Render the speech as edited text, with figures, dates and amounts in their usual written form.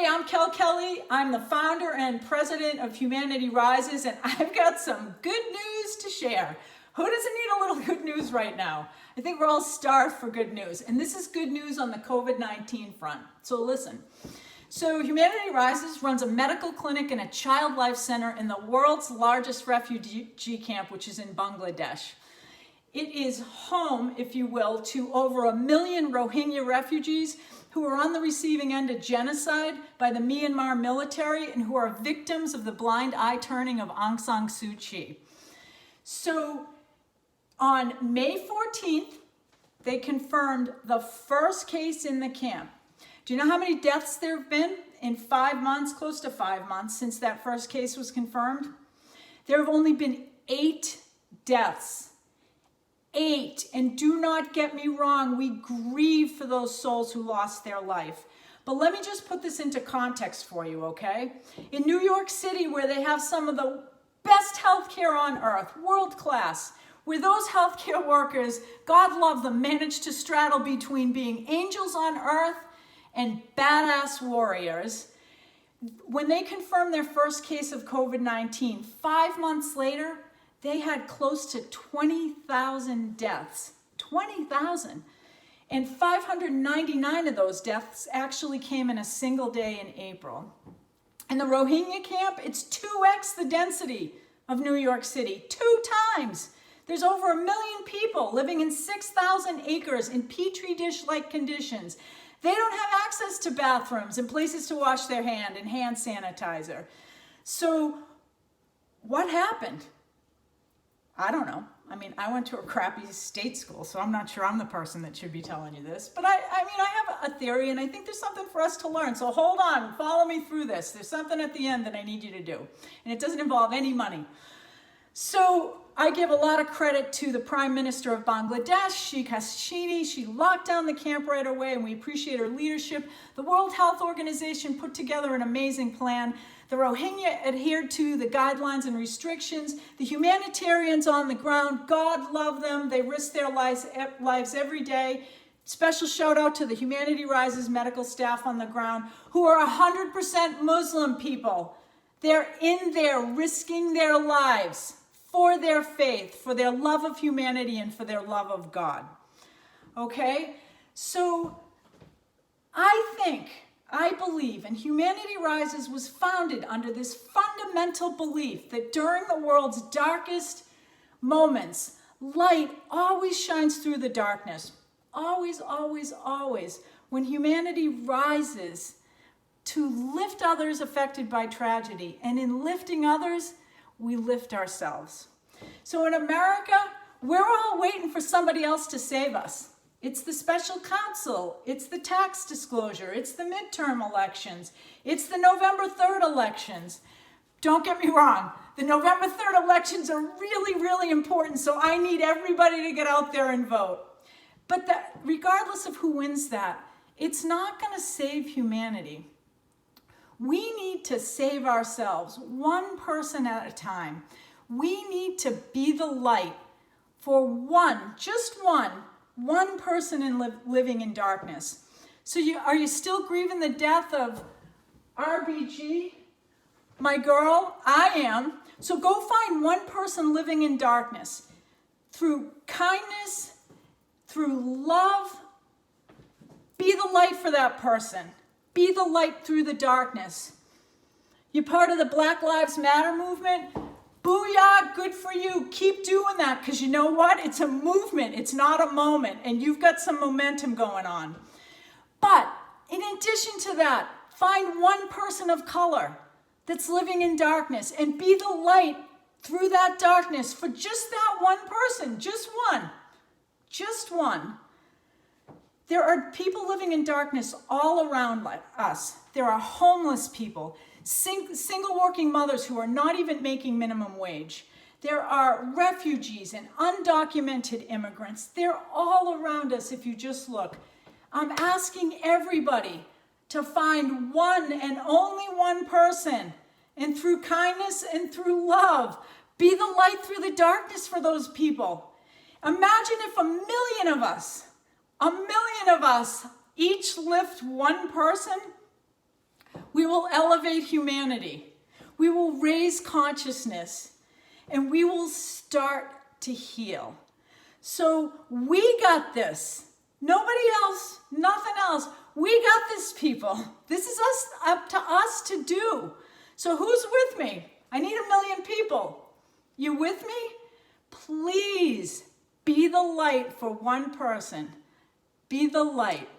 Hey, I'm Kel Kelly. I'm the founder and president of Humanity Rises, and I've got some good news to share. Who doesn't need a little good news right now? I think we're all starved for good news, and this is good news on the COVID-19 front. So listen. So Humanity Rises runs a medical clinic and a child life center in the world's largest refugee camp, which is in Bangladesh. It is home, if you will, to over 1 million Rohingya refugees who are on the receiving end of genocide by the Myanmar military and who are victims of the blind eye turning of Aung San Suu Kyi. So on May 14th, they confirmed the first case in the camp. Do you know how many deaths there have been in 5 months, close to 5 months, since that first case was confirmed? There have only been 8 deaths. 8. And do not get me wrong, we grieve for those souls who lost their life. But let me just put this into context for you, okay? In New York City, where they have some of the best healthcare on earth, world class, where those healthcare workers, God love them, manage to straddle between being angels on earth and badass warriors. When they confirmed their first case of COVID-19, 5 months later, they had close to 20,000 deaths. 20,000. And 599 of those deaths actually came in a single day in April. In the Rohingya camp, it's 2x the density of New York City. 2 times. There's over 1 million people living in 6,000 acres in petri dish-like conditions. They don't have access to bathrooms and places to wash their hand and hand sanitizer. So what happened? I don't know. I mean, I went to a crappy state school, so I'm not sure I'm the person that should be telling you this. But I have a theory, and I think there's something for us to learn. So hold on, follow me through this. There's something at the end that I need you to do, and it doesn't involve any money. So I give a lot of credit to the Prime Minister of Bangladesh, Sheikh Hasina. She locked down the camp right away, and we appreciate her leadership. The World Health Organization put together an amazing plan. The Rohingya adhered to the guidelines and restrictions. The humanitarians on the ground, God love them. They risk their lives every day. Special shout out to the Humanity Rises medical staff on the ground who are 100% Muslim people. They're in there risking their lives for their faith, for their love of humanity, and for their love of God. Okay? So I believe, and Humanity Rises was founded under this fundamental belief that during the world's darkest moments, light always shines through the darkness. Always, always, always. When humanity rises to lift others affected by tragedy, and in lifting others, we lift ourselves. So in America, we're all waiting for somebody else to save us. It's the special counsel, it's the tax disclosure, it's the midterm elections, it's the November 3rd elections. Don't get me wrong, the November 3rd elections are really, really important, so I need everybody to get out there and vote. But regardless of who wins that, it's not going to save humanity. We need to save ourselves, one person at a time. We need to be the light for just one person living in darkness. So are you still grieving the death of RBG? My girl, I am. So go find one person living in darkness. Through kindness, through love, be the light for that person. Be the light through the darkness. You're part of the Black Lives Matter movement? Booyah, good for you. Keep doing that, because you know what? It's a movement. It's not a moment, and you've got some momentum going on. But in addition to that, find one person of color that's living in darkness and be the light through that darkness for just that one person. Just one. Just one. There are people living in darkness all around us. There are homeless people, single working mothers who are not even making minimum wage. There are refugees and undocumented immigrants. They're all around us if you just look. I'm asking everybody to find one and only one person, and through kindness and through love, be the light through the darkness for those people. Imagine if 1 million of us each lift one person, We will elevate humanity. We will raise consciousness, and we will start to heal. So we got this. Nobody else, nothing else. We got this, people. This is up to us to do. So who's with me? I need 1 million people. You with me? Please be the light for one person. Be the light.